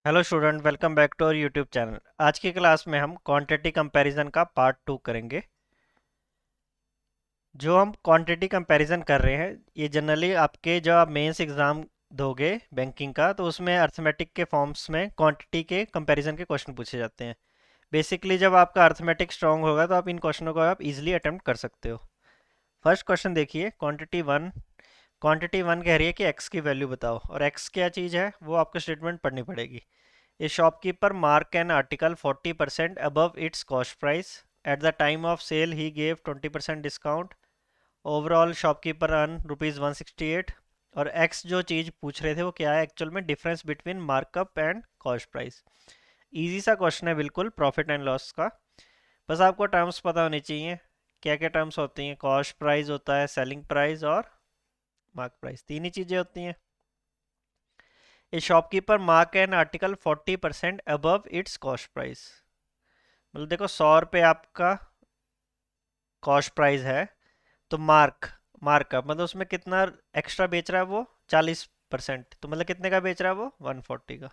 Hello student, welcome back to our YouTube channel. आज की class में हम क्वांटिटी कंपैरिजन का पार्ट 2 करेंगे। जो हम क्वांटिटी कंपैरिजन कर रहे हैं, ये जनरली आपके जब आप मेंस एग्जाम दोगे बैंकिंग का, तो उसमें अर्थमेटिक के फॉर्म्स में क्वांटिटी के कंपैरिजन के क्वेश्चन पूछे जाते हैं। बेसिकली जब आपका अर्थमेटिक स्ट्रांग होगा तो आप इन क्वेश्चनों को आप इजीली अटेम्प्ट कर सकते हो। फर्स्ट क्वेश्चन देखिए, क्वांटिटी वन कह रही है कि एक्स की वैल्यू बताओ, और एक्स क्या चीज़ है वो आपको स्टेटमेंट पढ़नी पड़ेगी। A shopkeeper marked an article 40% above its cost price. At the time of sale, he gave 20% discount. Overall, shopkeeper earned rupees 168. और x जो चीज़ पूछ रहे थे वो क्या है एक्चुअल में, difference between markup and cost price. Easy सा क्वेश्चन है बिल्कुल, प्रॉफिट एंड लॉस का। बस आपको टर्म्स पता होनी चाहिए। क्या क्या टर्म्स होती हैं? कॉस्ट प्राइस होता है, सेलिंग प्राइस और मार्क प्राइस, तीन ही चीज़ें होती हैं। ए shopkeeper mark an article 40% above it's cost price. मतलब देखो, 100 रुपये आपका कॉस्ट प्राइस है, तो मार्कअप मतलब उसमें कितना एक्स्ट्रा बेच रहा है वो, 40%। तो मतलब कितने का बेच रहा है वो, 140 का।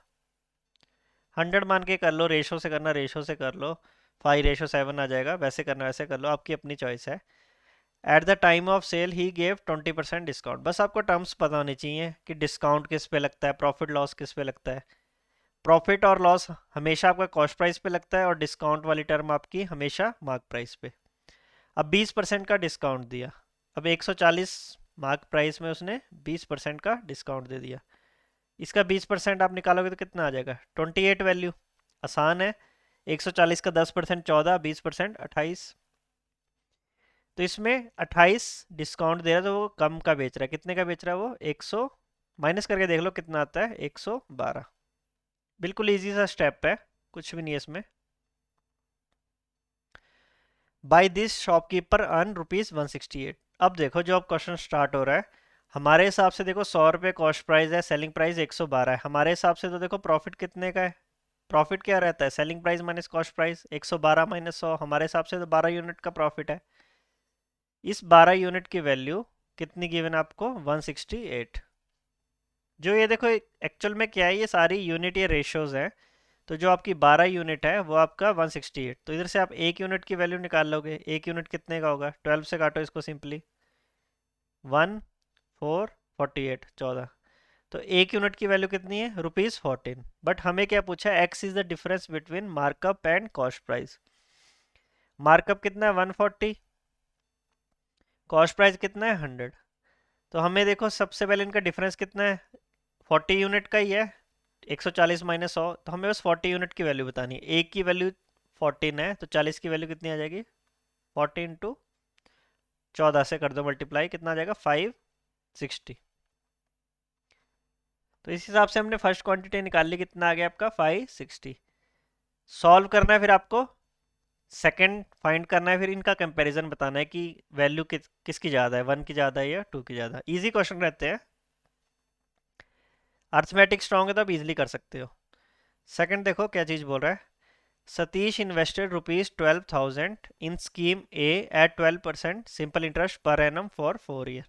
100 मान के कर लो, रेशो से करना रेशो से कर लो, 5:7 आ जाएगा। वैसे करना वैसे कर लो, आपकी अपनी चॉइस है। At the time of sale he gave 20% discount. बस आपको टर्म्स पता होने चाहिए कि डिस्काउंट किस पे लगता है, प्रॉफिट लॉस किस पे लगता है। प्रॉफिट और लॉस हमेशा आपका कॉस्ट प्राइस पे लगता है, और डिस्काउंट वाली टर्म आपकी हमेशा मार्क प्राइस पे। अब 20% का डिस्काउंट दिया। अब 140 मार्क प्राइस में उसने 20% का डिस्काउंट दे दिया। इसका 20% आप निकालोगे तो कितना आ जाएगा, 28 वैल्यू। आसान है। 140 का 10% 14, 20% 28। तो इसमें 28 डिस्काउंट दे रहा है, तो वो कम का बेच रहा है। कितने का बेच रहा है वो, 100। माइनस करके देख लो कितना आता है, 112। बिल्कुल इजी सा स्टेप है, कुछ भी नहीं है इसमें। By this shopkeeper earn rupees 168। अब देखो, जो अब क्वेश्चन स्टार्ट हो रहा है, हमारे हिसाब से देखो 100 रुपये कॉस्ट प्राइस है, सेलिंग प्राइस 112 है। हमारे हिसाब से तो देखो प्रॉफिट कितने का है, प्रॉफिट क्या रहता है, selling price minus cost price, 112 minus 100। हमारे हिसाब से तो 12 यूनिट का प्रॉफिट है। इस 12 यूनिट की वैल्यू कितनी गिवन आपको, 168। जो ये देखो एक्चुअल में क्या है, ये सारी यूनिट ये रेशियोज है। तो जो आपकी 12 यूनिट है वो आपका 168। तो इधर से आप एक यूनिट की वैल्यू निकाल लोगे। एक यूनिट कितने का होगा, 12 से काटो इसको सिंपली, 1 4 48 14। तो एक यूनिट की वैल्यू कितनी है, रुपीज़ 14। बट हमें क्या पूछा है, x is the difference between markup and cost price. Markup कितना है, 140। कॉस्ट प्राइस कितना है, 100। तो हमें देखो सबसे पहले इनका डिफरेंस कितना है, 40 यूनिट का ही है। 140 माइनस 100, तो हमें बस 40 यूनिट की वैल्यू बतानी है। एक की वैल्यू 14 है, तो 40 की वैल्यू कितनी आ जाएगी, 40 × 14 से कर दो मल्टीप्लाई, कितना आ जाएगा, 560। तो इस हिसाब से हमने फर्स्ट क्वांटिटी निकाल ली, कितना आ गया आपका, 560। सॉल्व करना है फिर आपको, सेकंड फाइंड करना है, फिर इनका कंपैरिजन बताना है कि वैल्यू किसकी ज़्यादा है, 1 की ज़्यादा है या 2 की ज़्यादा। इजी क्वेश्चन रहते हैं, अर्थमेटिक स्ट्रांग है तो आप इजीली कर सकते हो। सेकंड देखो क्या चीज़ बोल रहा है। Satish invested rupees 12,000 in scheme A at 12% simple interest per annum for 4 year.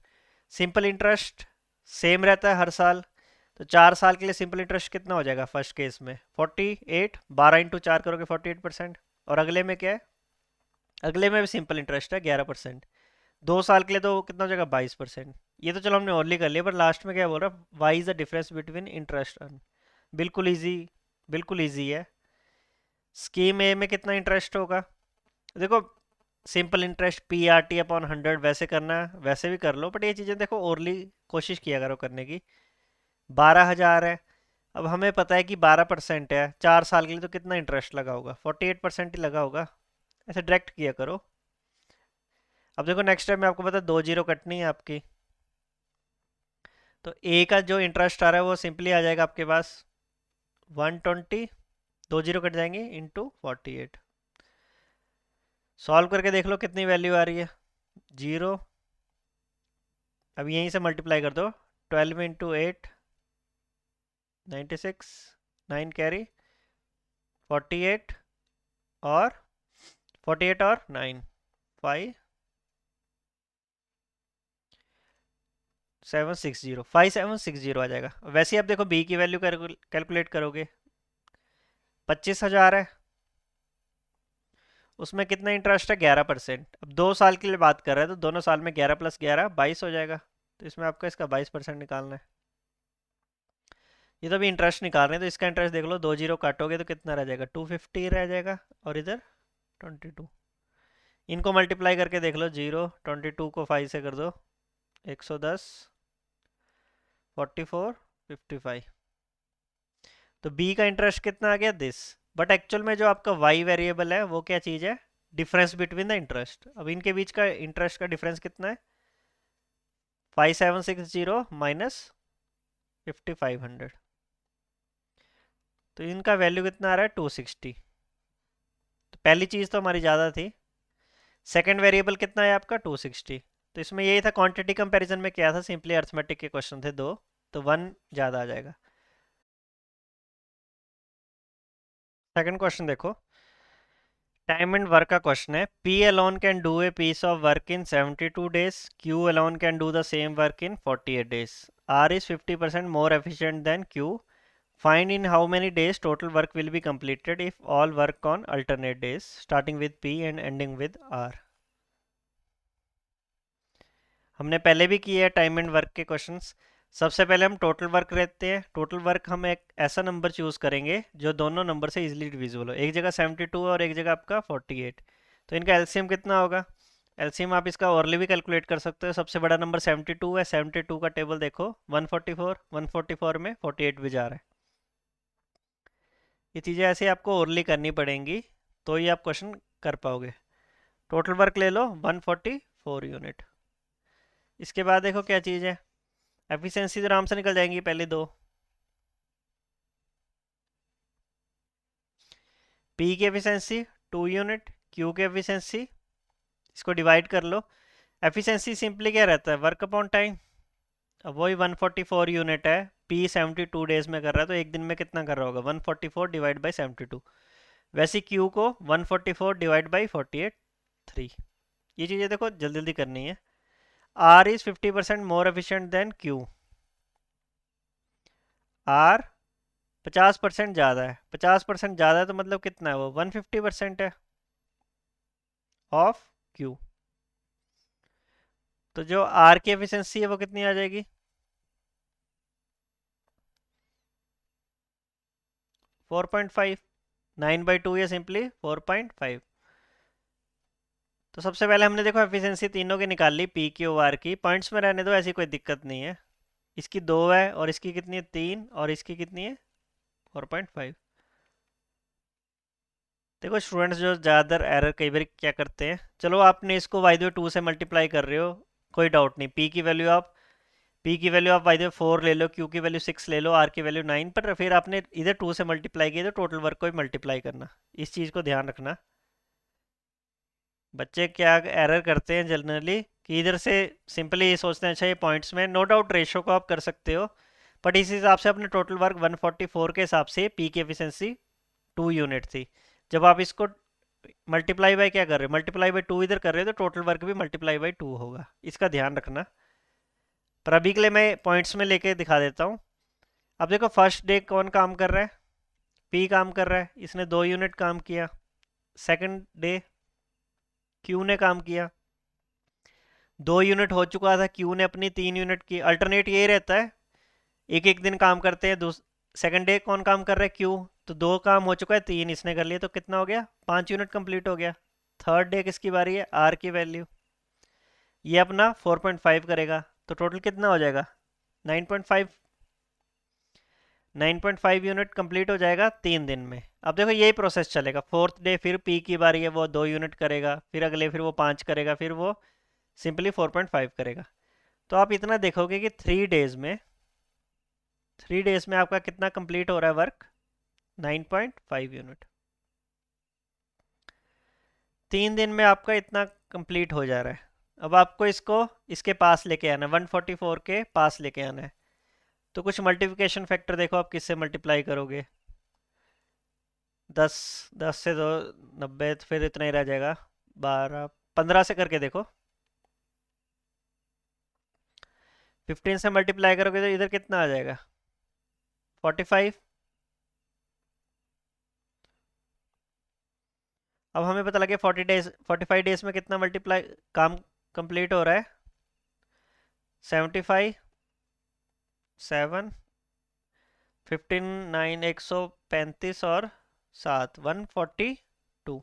Simple interest same रहता है हर साल। तो 4 साल के लिए सिंपल इंटरेस्ट कितना हो जाएगा, फर्स्ट केस में 48, 12 × 4 करोगे 48%। और अगले में क्या है, अगले में भी सिंपल इंटरेस्ट है 11%। 2 साल के लिए तो कितना हो जाएगा, 22%। ये तो चलो हमने ओनली कर लिया, पर लास्ट में क्या बोल रहा है, why is the difference between interest earn. बिल्कुल इजी, बिल्कुल इजी है। स्कीम ए में कितना इंटरेस्ट होगा, देखो सिंपल इंटरेस्ट PRT/100 वैसे करना है, वैसे भी कर लो, बट ये चीज़ें देखो ओरली कोशिश किया करो करने की। 12,000 है। अब हमें पता है कि 12% है, 4 साल के लिए तो कितना इंटरेस्ट लगा होगा, 48% ही लगा होगा। ऐसे डायरेक्ट किया करो। अब देखो नेक्स्ट टाइम में आपको पता है 2 जीरो कटनी है आपकी। तो ए का जो इंटरेस्ट आ रहा है वो सिंपली आ जाएगा आपके पास 120, 2 जीरो कट जाएंगे, × 48। सॉल्व करके देख लो कितनी वैल्यू आ रही है, 0। अब यहीं से मल्टीप्लाई कर दो, 12 × 8 96, 9 कैरी 48, और 48 और 9 5760, 5760 आ जाएगा। वैसे ही आप देखो बी की वैल्यू कैलकुलेट करोगे, 25,000 है, उसमें कितना इंटरेस्ट है 11%। अब 2 साल के लिए बात कर रहे हैं तो दोनों साल में 11 + 11 22 हो जाएगा। तो इसमें आपका इसका 22% निकालना है। ये तो अभी इंटरेस्ट निकाल रहे हैं तो इसका इंटरेस्ट देख लो, 2 जीरो काटोगे तो कितना रह जाएगा, 250 रह जाएगा। और इधर 22, इनको मल्टीप्लाई करके देख लो, 0, 22 को 5 से कर दो, 110, 44, 55। तो बी का इंटरेस्ट कितना आ गया, दिस। बट एक्चुअल में जो आपका वाई वेरिएबल है वो क्या चीज़ है, डिफरेंस बिटवीन द इंटरेस्ट। अब इनके बीच का इंटरेस्ट का डिफरेंस कितना है, 5760 माइनस 5500। तो इनका वैल्यू कितना आ रहा है, 260। तो पहली चीज़ तो हमारी ज़्यादा थी, सेकंड वेरिएबल कितना है आपका, 260। तो इसमें यही था, क्वांटिटी कंपैरिजन में क्या था, सिंपली अर्थमेटिक के क्वेश्चन थे दो, तो 1 ज़्यादा आ जाएगा। सेकंड क्वेश्चन देखो, टाइम एंड वर्क का क्वेश्चन है। P alone can do a piece of work in 72 days. Q alone can do the same work in 48 days. R is 50% more efficient than Q. Find in how many days total work will be completed if all work on alternate days, starting with P and ending with R. हमने पहले भी किए हैं time and work के questions. सबसे पहले हम total work रहते हैं। टोटल वर्क हम एक ऐसा नंबर चूज करेंगे जो दोनों नंबर से इजीली डिविजिबल हो, एक जगह 72 और एक जगह आपका 48। तो इनका एलसीएम कितना होगा, एलसीएम आप इसका औरली भी कैलकुलेट कर सकते हो। सबसे बड़ा नंबर 72 है, 72 का टेबल देखो, 144, 144 में 48 भी जा रहा है। ये चीज़ें ऐसे आपको ओरली करनी पड़ेंगी तो ये आप क्वेश्चन कर पाओगे। टोटल वर्क ले लो 144 यूनिट। इसके बाद देखो क्या चीज़ है, एफिशिएंसी तो आराम से निकल जाएंगी पहले दो। पी की एफिशिएंसी 2 यूनिट, क्यू की एफिशिएंसी, इसको डिवाइड कर लो। एफिशिएंसी सिंपली क्या रहता है, वर्क अपॉन टाइम। अब वही 144 यूनिट है, पी 72 डेज में कर रहा है तो एक दिन में कितना कर रहा होगा, 144 डिवाइड बाई 72। वैसे क्यू को 144 डिवाइड बाई 48, 3। ये चीज़ें देखो जल्दी जल्दी करनी है। R is 50% more efficient than Q. R 50% ज़्यादा है, 50% ज़्यादा है तो मतलब कितना है वो, 150% है ऑफ क्यू। तो जो आर की एफिशिएंसी है वो कितनी आ जाएगी, 4.5। 9/2 या सिंपली 4.5। तो सबसे पहले हमने देखो एफिशिएंसी तीनों की निकाल ली, पी क्यू आर की। पॉइंट्स में रहने दो, ऐसी कोई दिक्कत नहीं है। इसकी 2 है और इसकी कितनी है, 3, और इसकी कितनी है, 4.5। देखो स्टूडेंट्स जो ज़्यादातर एरर कई बार क्या करते हैं, चलो आपने इसको बाय द वे 2 से मल्टीप्लाई कर रहे हो, कोई डाउट नहीं। पी की वैल्यू आप बाय द वे 4 ले लो, क्यू की वैल्यू 6 ले लो, आर की वैल्यू 9, पर फिर आपने इधर 2 से मल्टीप्लाई किया तो टोटल वर्क को भी मल्टीप्लाई करना, इस चीज़ को ध्यान रखना। बच्चे क्या एरर करते हैं जनरली कि इधर से सिंपली सोचते हैं अच्छा ये पॉइंट्स में, नो डाउट रेशो को आप कर सकते हो, बट इस हिसाब से अपने टोटल वर्क 144 के हिसाब से पी की एफिशिएंसी 2 यूनिट थी। जब आप इसको मल्टीप्लाई बाय क्या कर रहे हो, मल्टीप्लाई बाय 2 इधर कर रहे हो तो टोटल वर्क भी मल्टीप्लाई बाय 2 होगा, इसका ध्यान रखना। पर अभी के लिए मैं पॉइंट्स में लेके दिखा देता हूँ। अब देखो फर्स्ट डे कौन काम कर रहा है, पी काम कर रहा है, इसने 2 यूनिट काम किया। सेकंड डे क्यू ने काम किया, 2 यूनिट हो चुका था, क्यू ने अपनी 3 यूनिट की। अल्टरनेट यही रहता है, एक एक दिन काम करते हैं। सेकंड डे कौन काम कर रहा है, क्यू। तो 2 काम हो चुका है, 3 इसने कर लिया, तो कितना हो गया, 5 यूनिट कंप्लीट हो गया। थर्ड डे किसकी बारी है, आर की वैल्यू, ये अपना 4.5 करेगा, तो टोटल कितना हो जाएगा, 9.5। 9.5 यूनिट कंप्लीट हो जाएगा 3 दिन में। अब देखो यही प्रोसेस चलेगा, फोर्थ डे फिर पी की बारी है, वो 2 यूनिट करेगा, फिर अगले फिर वो 5 करेगा, फिर वो सिंपली 4.5 करेगा। तो आप इतना देखोगे कि 3 डेज में आपका कितना कंप्लीट हो रहा है वर्क, 9.5 यूनिट। 3 दिन में आपका इतना कंप्लीट हो जा रहा है। अब आपको इसको इसके पास लेके आना है, 144 के पास लेके आना है। तो कुछ मल्टीप्लिकेशन फैक्टर देखो आप किससे मल्टीप्लाई करोगे, 10, 10 से दो 90, तो फिर इतना ही रह जाएगा। 12, 15 से करके देखो, 15 से मल्टीप्लाई करोगे तो इधर कितना आ जाएगा, 45। अब हमें पता लगे 40 डेज 45 डेज में कितना मल्टीप्लाई काम कंप्लीट हो रहा है। 75, 7, 59, 135 और 7, 142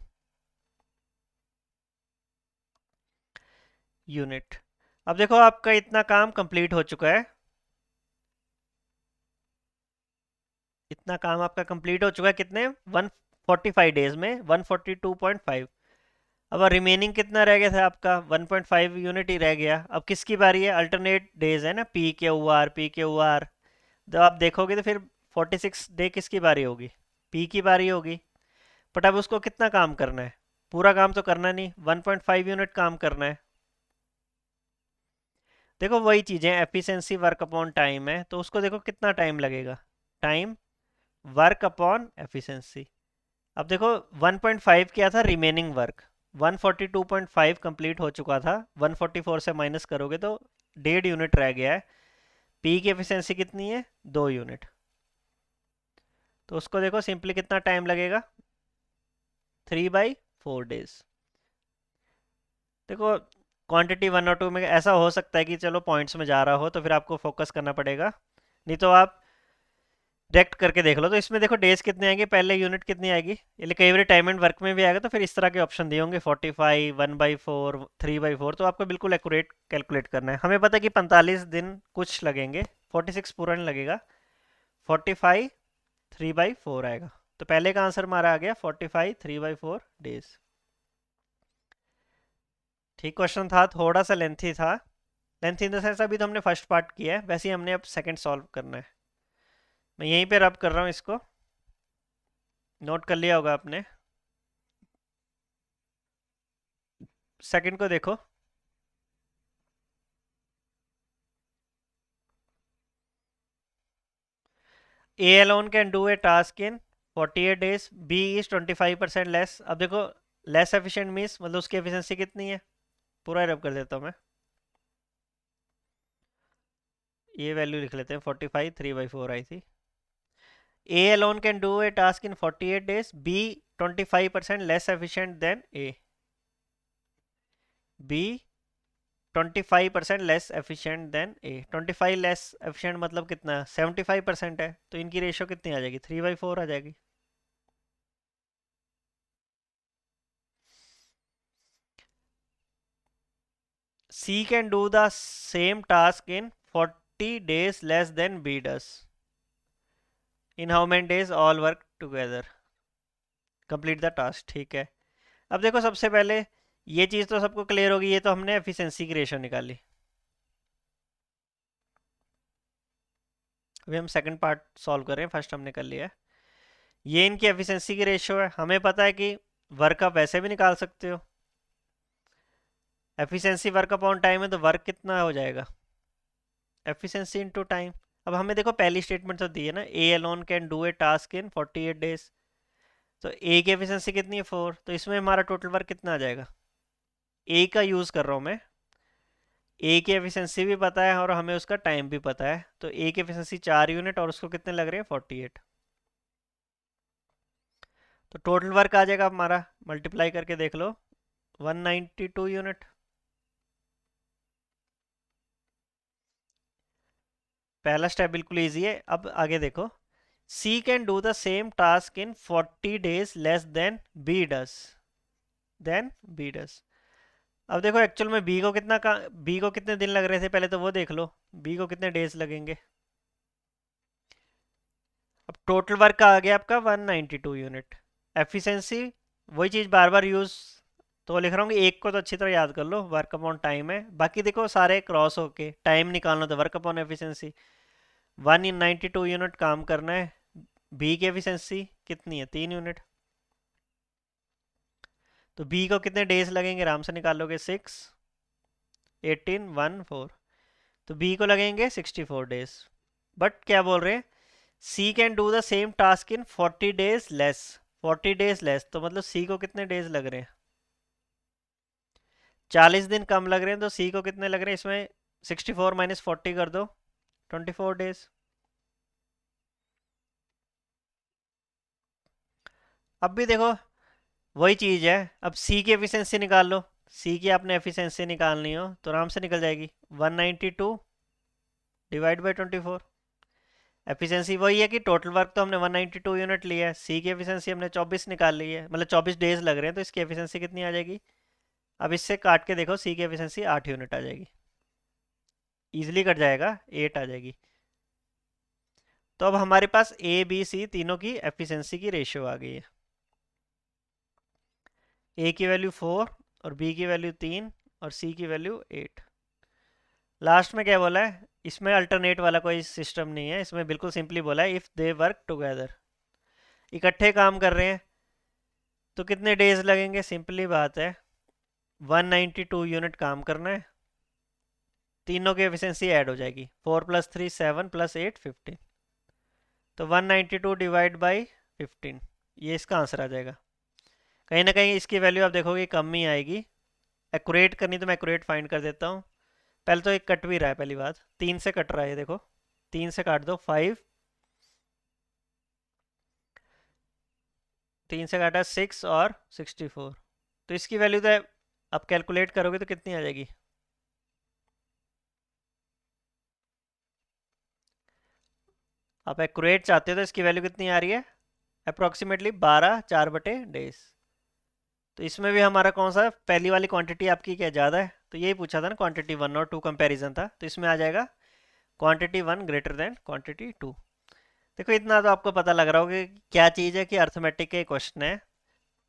यूनिट। अब देखो आपका इतना काम कंप्लीट हो चुका है, इतना काम आपका कंप्लीट हो चुका है कितने 145 डेज में 142.5। अब रिमेनिंग कितना रह गया था आपका 1.5 यूनिट ही रह गया। अब किसकी बारी है, अल्टरनेट डेज है ना, पी के ऊ आर। जब आप देखोगे तो फिर 46 डे किसकी बारी होगी, पी की बारी होगी। बट अब उसको कितना काम करना है, पूरा काम तो करना नहीं, 1.5 यूनिट काम करना है। देखो वही चीज़ें, एफिशिएंसी वर्क अपॉन टाइम है, तो उसको देखो कितना टाइम लगेगा, टाइम वर्क अपॉन एफिशिएंसी। अब देखो 1.5 क्या था रिमेनिंग वर्क, 142.5 कंप्लीट हो चुका था, 144 से माइनस करोगे तो 1.5 यूनिट रह गया है। पी की एफिशिएंसी कितनी है, 2 यूनिट। तो उसको देखो सिंपली कितना टाइम लगेगा, 3/4 डेज। देखो क्वांटिटी 1 और 2 में ऐसा हो सकता है कि चलो पॉइंट्स में जा रहा हो तो फिर आपको फोकस करना पड़ेगा, नहीं तो आप डायरेक्ट करके देख लो। तो इसमें देखो डेज कितने आएंगे, पहले यूनिट कितनी आएगी, ये कई बार टाइम एंड वर्क में भी आएगा, तो फिर इस तरह के ऑप्शन दिए होंगे 45, 1/4, 3/4। तो आपको बिल्कुल एक्यूरेट कैलकुलेट करना है। हमें पता है कि 45 दिन कुछ लगेंगे, 46 पूरा नहीं लगेगा, 45 3/4 आएगा। तो पहले का आंसर हमारा आ गया 45 3/4 डेज। ठीक क्वेश्चन था, थोड़ा सा लेंथी था, लेंथ इन द सेंस अभी तो हमने फर्स्ट पार्ट किया है, वैसे ही हमने अब सेकंड सॉल्व करना है। मैं यहीं पे रब कर रहा हूँ, इसको नोट कर लिया होगा आपने। सेकंड को देखो, A alone can do a task in 48 days, B is 25% less. अब देखो लेस एफिशिएंट मीन्स मतलब उसकी एफिशिएंसी कितनी है, पूरा रब कर देता हूँ मैं, ये वैल्यू लिख लेते हैं 45 3/4 आई थी। A alone can do a task in 48 days, B 25% less efficient than A, B 25% less efficient then A. 25 less efficient मतलब कितना, 75% है, तो इनकी रेशियो कितनी आ जाएगी, 3/4 आ जाएगी। C can do the same task in 40 days less than B does, in how many days all work together complete the task. ठीक है, अब देखो सबसे पहले ये चीज़ तो सबको क्लियर होगी, ये तो हमने एफिशिएंसी की रेशियो निकाली। अभी हम सेकंड पार्ट सॉल्व कर रहे हैं, फर्स्ट हमने कर लिया है। ये इनकी एफिशिएंसी की रेशियो है, हमें पता है कि वर्क आप वैसे भी निकाल सकते हो, एफिशिएंसी वर्क अपॉन टाइम है, तो वर्क कितना हो जाएगा, एफिशिएंसी इनटू टाइम। अब हमें देखो पहली स्टेटमेंट तो दी है ना, A alone can do a task in 48 days, तो ए की एफिशिएंसी कितनी है 4, तो इसमें हमारा टोटल वर्क कितना आ जाएगा, ए का यूज़ कर रहा हूँ मैं, ए की एफिशिएंसी भी पता है और हमें उसका टाइम भी पता है, तो ए की एफिशिएंसी 4 यूनिट और उसको कितने लग रहे हैं 48, तो टोटल वर्क आ जाएगा हमारा, मल्टीप्लाई करके देख लो, 192 यूनिट। पहला स्टेप बिल्कुल ईजी है। अब आगे देखो, C can do the same task in 40 days less than B does. अब देखो एक्चुअल में बी को कितने दिन लग रहे थे, पहले तो वो देख लो, बी को कितने डेज लगेंगे। अब टोटल वर्क आ गया आपका 192 यूनिट। एफिशिएंसी वही चीज़ बार बार यूज, तो लिख रहा हूँ कि एक को तो अच्छी तरह याद कर लो, वर्क अपॉन टाइम है, बाकी देखो सारे क्रॉस होके टाइम निकालना, तो work upon efficiency 1 in 92 unit काम करना है। बी की एफिशिएंसी कितनी है, 3 यूनिट, तो बी को कितने डेज लगेंगे, आराम से निकालोगे, 6, 18, 1, 4, तो बी को लगेंगे 64 डेज। बट क्या बोल रहे हैं, C can do the same task in 40 days less, 40 days less, तो मतलब सी को कितने डेज लग रहे हैं, 40 दिन कम लग रहे हैं, तो सी को कितने लग रहे हैं इसमें, 64 माइनस 40 कर दो, 24 डेज। अब भी देखो वही चीज़ है। अब सी की एफिशिएंसी निकाल लो। सी की आपने एफिशिएंसी निकालनी हो तो आराम से निकल जाएगी। 192 डिवाइड बाई 24। एफिशिएंसी वही है कि टोटल वर्क तो हमने 192 यूनिट लिया है, सी की एफिशिएंसी हमने 24 निकाल ली है, मतलब 24 डेज लग रहे हैं, तो इसकी एफिशिएंसी कितनी आ जाएगी? अब इससे काट के देखो, सी की एफिशिएंसी 8 यूनिट आ जाएगी। ईजिली कट जाएगा, 8 आ जाएगी। तो अब हमारे पास ए बी सी तीनों की एफिशिएंसी की रेशियो आ गई है। ए की वैल्यू 4 और बी की वैल्यू 3 और सी की वैल्यू 8। लास्ट में क्या बोला है? इसमें अल्टरनेट वाला कोई सिस्टम नहीं है, इसमें बिल्कुल सिंपली बोला है इफ़ दे वर्क टुगेदर। इकट्ठे काम कर रहे हैं तो कितने डेज लगेंगे? सिंपली बात है, 192 यूनिट काम करना है, तीनों की एफिशिएंसी ऐड हो जाएगी। 4 + 3 7 + 8 15। तो 192 डिवाइड बाई 15, ये इसका आंसर आ जाएगा। कहीं ना कहीं इसकी वैल्यू आप देखोगे कम ही आएगी। एक्यूरेट करनी तो मैं एक्यूरेट फाइंड कर देता हूँ। पहले तो एक कट भी रहा है, पहली बात 3 से कट रहा है, ये देखो 3 से काट दो 5, 3 से काटा 6 और 64। तो इसकी वैल्यू तो आप कैलकुलेट करोगे तो कितनी आ जाएगी? आप एक्यूरेट चाहते हो तो इसकी वैल्यू कितनी आ रही है? अप्रोक्सीमेटली 12 4/डेज। तो इसमें भी हमारा कौन सा पहली वाली क्वांटिटी आपकी क्या ज़्यादा है? तो यही पूछा था ना, क्वांटिटी 1 और 2 कंपैरिजन था, तो इसमें आ जाएगा क्वांटिटी 1 ग्रेटर देन क्वांटिटी 2। देखो इतना तो आपको पता लग रहा होगा कि क्या चीज़ है, कि अर्थमेटिक के क्वेश्चन है।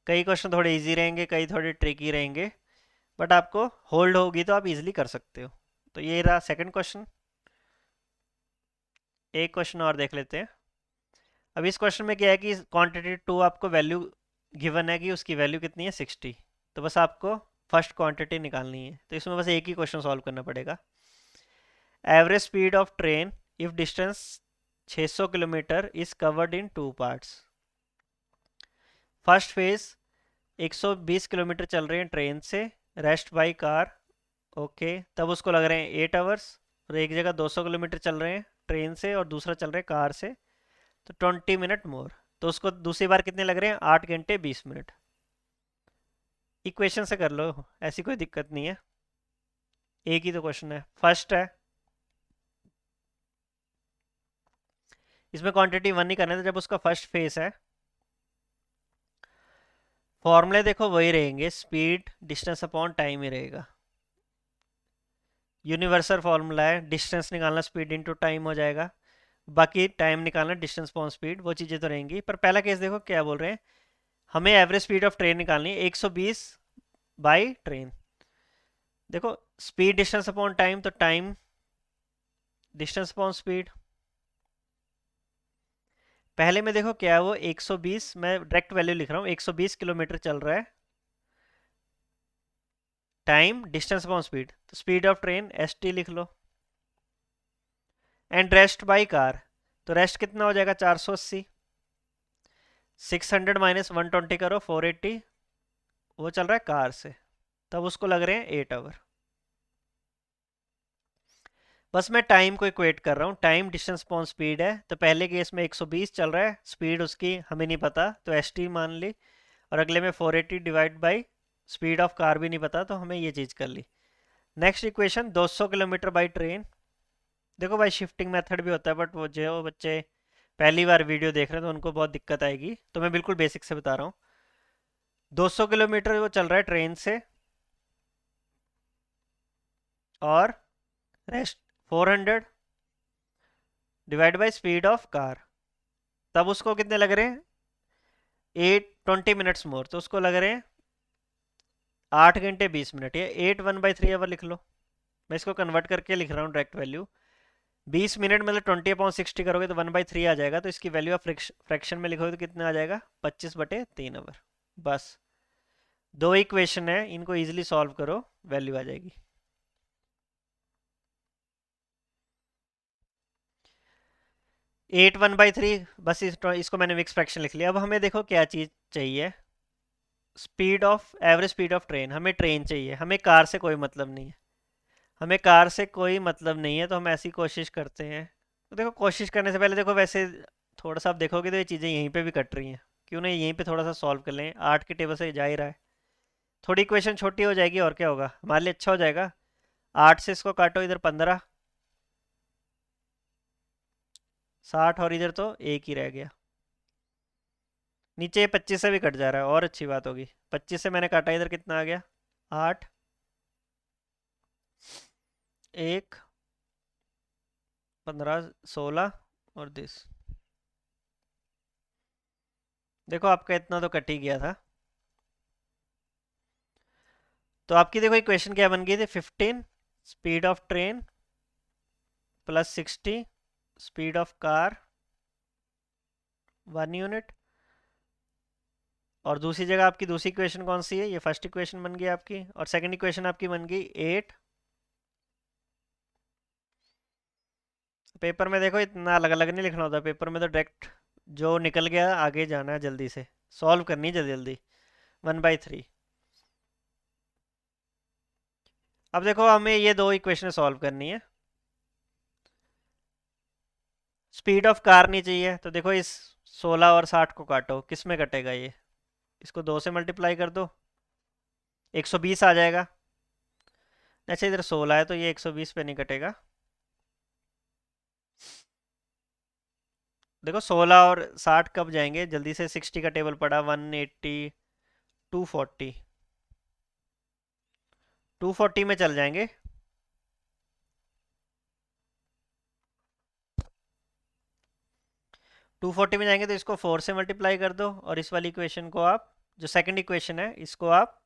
कई क्वेश्चन थोड़े इजी रहेंगे, कई थोड़े ट्रिकी रहेंगे, बट आपको होल्ड होगी तो आप इजीली कर सकते हो। तो ये रहा सेकंड क्वेश्चन। एक क्वेश्चन और देख लेते हैं। अब इस क्वेश्चन में क्या है कि क्वांटिटी 2 आपको वैल्यू गिवन है कि उसकी वैल्यू कितनी है? 60। तो बस आपको फर्स्ट क्वांटिटी निकालनी है, तो इसमें बस एक ही क्वेश्चन सॉल्व करना पड़ेगा। Average speed of train if distance 600 kilometre is covered in 2 parts. First phase 120 kilometre चल रहे हैं ट्रेन से, रेस्ट बाई कार। ओके, तब उसको लग रहे हैं 8 आवर्स। और एक जगह 200 किलोमीटर चल रहे हैं ट्रेन से और दूसरा चल रहा है कार से, तो 20 मिनट मोर। तो उसको दूसरी बार कितने लग रहे हैं? 8 घंटे 20 मिनट। इक्वेशन से कर लो, ऐसी कोई दिक्कत नहीं है, एक ही तो क्वेश्चन है, फर्स्ट है। इसमें क्वांटिटी 1 ही करना था जब उसका फर्स्ट फेस है। फॉर्मूले देखो वही रहेंगे, स्पीड डिस्टेंस अपॉन टाइम ही रहेगा। यूनिवर्सल फॉर्मूला है, डिस्टेंस निकालना स्पीड इंटू टाइम हो जाएगा, बाकी टाइम निकालना डिस्टेंस अपॉन स्पीड, वो चीज़ें तो रहेंगी। पर पहला केस देखो क्या बोल रहे हैं, हमें एवरेज स्पीड ऑफ ट्रेन निकालनी है 120 बाई ट्रेन। देखो स्पीड डिस्टेंस अपॉन टाइम, तो टाइम डिस्टेंस अपॉन स्पीड। पहले में देखो क्या है, वो 120, मैं डायरेक्ट वैल्यू लिख रहा हूँ, 120 किलोमीटर चल रहा है, टाइम डिस्टेंस अपॉन स्पीड, तो स्पीड ऑफ ट्रेन ST लिख लो। एंड रेस्ट बाई कार, तो रेस्ट कितना हो जाएगा? 480। 600 माइनस 120 करो 480, वो चल रहा है कार से, तब उसको लग रहे हैं 8 आवर। बस मैं टाइम को इक्वेट कर रहा हूँ, टाइम डिस्टेंस अपॉन स्पीड है, तो पहले केस में 120 चल रहा है, स्पीड उसकी हमें नहीं पता तो ST मान ली, और अगले में 480 divide by speed of car भी नहीं पता, तो हमें ये चीज़ कर ली। Next equation 200 kilometre by train. देखो भाई शिफ्टिंग मेथड भी होता है, बट वो जो बच्चे पहली बार वीडियो देख रहे हैं तो उनको बहुत दिक्कत आएगी, तो मैं बिल्कुल बेसिक से बता रहा हूँ। 200 किलोमीटर वो चल रहा है ट्रेन से, और rest 400 divide by speed of car, तब उसको कितने लग रहे हैं? 20 मिनट्स मोर, तो उसको लग रहे हैं 8 घंटे 20 मिनट, या 8 1/3 आवर लिख लो। मैं इसको कन्वर्ट करके लिख रहा हूँ डायरेक्ट वैल्यू। 20 मिनट मतलब 20/60 करोगे तो 1/3 आ जाएगा, तो इसकी वैल्यू आप फ्रैक्शन में लिखोगे तो कितना आ जाएगा? 25/3 आवर। बस दो इक्वेशन है, इनको इजीली सॉल्व करो, वैल्यू आ जाएगी। 8 1/3, बस इसको मैंने मिक्स फ्रैक्शन लिख लिया। अब हमें देखो क्या चीज़ चाहिए, speed of average speed of train, हमें ट्रेन चाहिए, हमें कार से कोई मतलब नहीं है, हमें कार से कोई मतलब नहीं है, तो हम ऐसी कोशिश करते हैं। तो देखो कोशिश करने से पहले देखो, वैसे थोड़ा सा आप देखोगे तो ये चीज़ें यहीं पे भी कट रही हैं, क्यों नहीं यहीं पे थोड़ा सा सॉल्व कर लें, 8 के टेबल से जा ही रहा है। थोड़ी इक्वेशन छोटी हो जाएगी और क्या होगा, हमारे लिए अच्छा हो जाएगा। 8 से इसको काटो, इधर 15, 60, और इधर तो एक ही रह गया। नीचे ये 25 से भी कट जा रहा है, और अच्छी बात होगी। 25 से मैंने काटा, इधर कितना आ गया, 8, 1, 15, 16 और दिस। देखो आपका इतना तो कट ही गया था। तो आपकी देखो इक्वेशन क्या बन गई थी, 15 speed of train plus 60 speed of car 1 unit. और दूसरी जगह आपकी दूसरी इक्वेशन कौन सी है, ये फर्स्ट इक्वेशन बन गई आपकी, और सेकंड इक्वेशन आपकी बन गई 8। पेपर में देखो इतना अलग अलग नहीं लिखना होता, पेपर में तो डायरेक्ट जो निकल गया आगे जाना है, जल्दी से सॉल्व करनी है जल्दी जल्दी। 1/3। अब देखो हमें ये दो इक्वेशन सॉल्व करनी है। स्पीड ऑफ कार नहीं चाहिए, तो देखो इस 16 और 60 को काटो, किस में कटेगा ये, इसको 2 से मल्टीप्लाई कर दो, 120 आ जाएगा। अच्छा इधर 16 है तो ये 120 पे नहीं कटेगा। देखो 16 और 60 कब जाएंगे जल्दी से, 60 का टेबल पड़ा, 180, 240, 240 में चल जाएंगे। 240 में जाएंगे तो इसको 4 से मल्टीप्लाई कर दो, और इस वाली इक्वेशन को आप, जो सेकंड इक्वेशन है, इसको आप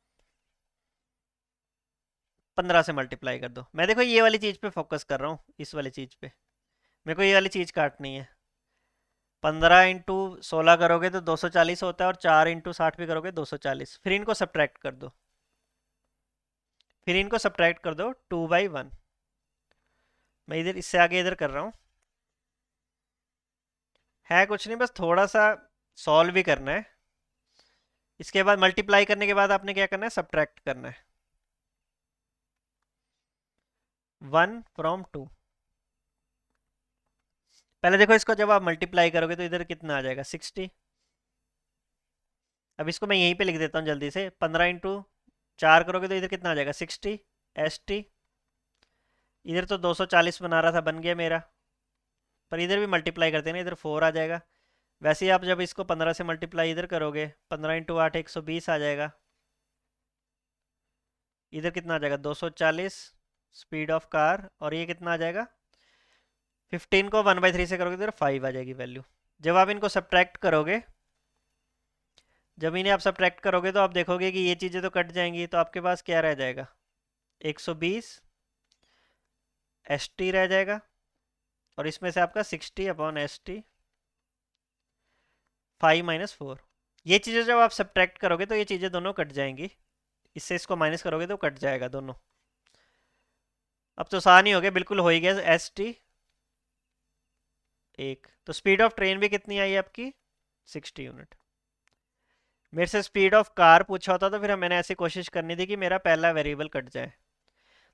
15 से मल्टीप्लाई कर दो। मैं देखो ये वाली चीज़ पे फोकस कर रहा हूँ, इस वाली चीज़ पे मेरे को ये वाली चीज़ काटनी है। 15 × 16 करोगे तो 240 होता है, और 4 × 60 भी करोगे 240। फिर इनको सब्ट्रैक्ट कर दो, फिर इनको सब्ट्रैक्ट कर दो 2/1। मैं इधर इससे आगे इधर कर रहा हूँ, है कुछ नहीं, बस थोड़ा सा सॉल्व भी करना है। इसके बाद मल्टीप्लाई करने के बाद आपने क्या करना है, सब्ट्रैक्ट करना है। 1 from 2। पहले देखो इसको जब आप मल्टीप्लाई करोगे तो इधर कितना आ जाएगा, 60। अब इसको मैं यहीं पे लिख देता हूँ जल्दी से, 15 × 4 करोगे तो इधर कितना आ जाएगा, 60 ST। इधर तो 240 बना रहा था, बन गया मेरा, पर इधर भी मल्टीप्लाई करते हैं ना, इधर 4 आ जाएगा। वैसे ही आप जब इसको 15 से मल्टीप्लाई इधर करोगे, 15 × 8 120 आ जाएगा। इधर कितना आ जाएगा, 240 स्पीड ऑफ कार, और ये कितना आ जाएगा, 15 को 1/3 से करोगे तो इधर 5 आ जाएगी वैल्यू। जब आप इनको सब्ट्रैक्ट करोगे, जब इन्हें आप सब्ट्रैक्ट करोगे तो आप देखोगे कि ये चीज़ें तो कट जाएंगी, तो आपके पास क्या रह जाएगा, 120 ST रह जाएगा, और इसमें से आपका 60/ST 5 - 4। ये चीज़ें जब आप सब्ट्रैक्ट करोगे तो ये चीज़ें दोनों कट जाएंगी, इससे इसको माइनस करोगे तो कट जाएगा दोनों। अब तो आसान ही हो गया, बिल्कुल हो ही गया, ST 1। तो स्पीड ऑफ ट्रेन भी कितनी आई आपकी, 60 यूनिट। मेरे से स्पीड ऑफ कार पूछा होता तो फिर मैंने ऐसी कोशिश करनी थी कि मेरा पहला वेरिएबल कट जाए।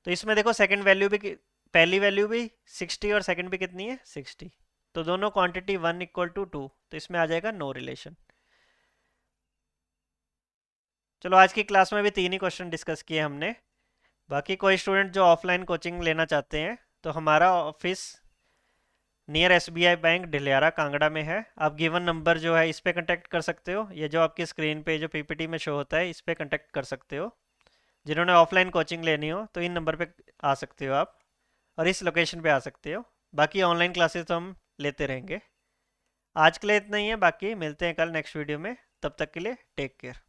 तो इसमें देखो सेकंड वैल्यू भी, पहली वैल्यू भी 60 और सेकंड भी कितनी है, 60। तो दोनों क्वांटिटी 1 = 2, तो इसमें आ जाएगा नो रिलेशन। चलो आज की क्लास में भी 3 ही क्वेश्चन डिस्कस किए हमने। बाकी कोई स्टूडेंट जो ऑफलाइन कोचिंग लेना चाहते हैं तो हमारा office near SBI bank Dhiliyara Kangra में है। आप गिवन नंबर जो है इस पे कांटेक्ट कर सकते हो, ये जो आपकी स्क्रीन पे जो PPT में शो होता है इस पे कांटेक्ट कर सकते हो। जिन्होंने ऑफलाइन कोचिंग लेनी हो तो इन नंबर पे आ सकते हो आप, और इस लोकेशन पे आ सकते हो। बाकी ऑनलाइन क्लासेस तो हम लेते रहेंगे। आज के लिए इतना ही है, बाकी मिलते हैं कल नेक्स्ट वीडियो में। तब तक के लिए टेक केयर।